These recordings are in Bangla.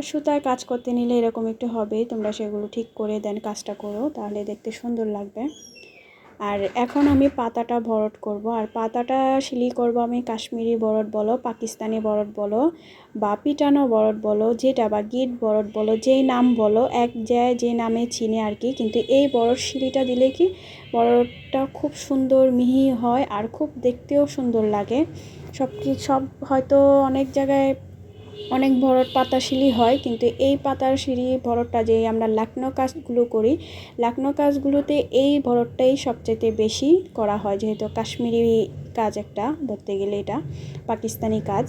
আর সুতায় কাজ করতে নিলে এরকম একটু হবে, তোমরা সেগুলো ঠিক করে দেন কাজটা করো, তাহলে দেখতে সুন্দর লাগবে। আর এখন আমি পাতাটা ভরট করব। আর পাতাটা শিলি করব আমি কাশ্মীরি বরট বলো, পাকিস্তানি বরট বলো, বা পিটানো বরট বলো, যেটা বা গিট বরট বলো, যেই নাম বলো, এক জায়গায় যে নামে চিনে আর কি। কিন্তু এই বরট শিলিটা দিলে কি বরটটা খুব সুন্দর মিহি হয় আর খুব দেখতেও সুন্দর লাগে। সব হয়তো অনেক জায়গায় অনেক ভরট পাতা শিলি হয়, কিন্তু এই পাতার শিলি ভরটটা যে আমরা লাকনো কাজগুলো করি, লাকনো কাজগুলোতে এই ভরটটাই সবচেয়ে বেশি করা হয়, যেহেতু কাশ্মীরি কাজ একটা ধরতে গেলে এটা পাকিস্তানি কাজ,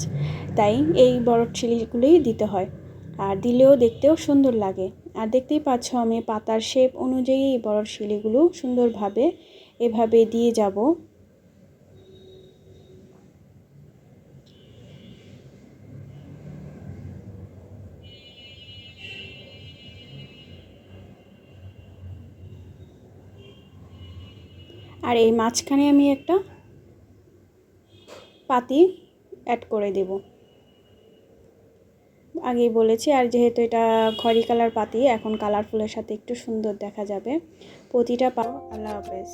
তাই এই ভরট শিলিগুলোই দিতে হয়। আর দিলেও দেখতেও সুন্দর লাগে। আর দেখতেই পাচ্ছ আমি পাতার শেপ অনুযায়ী এই ভরট শিলিগুলো সুন্দরভাবে এভাবে দিয়ে যাব। আর এই মাঝখানে আমি একটা পাতি অ্যাড করে দেব, আগেই বলেছি। আর যেহেতু এটা খয়েরি কালার পাতি, এখন কালারফুলের সাথে একটু সুন্দর দেখা যাবে। প্রতিটা আল্লাহ হাফেজ।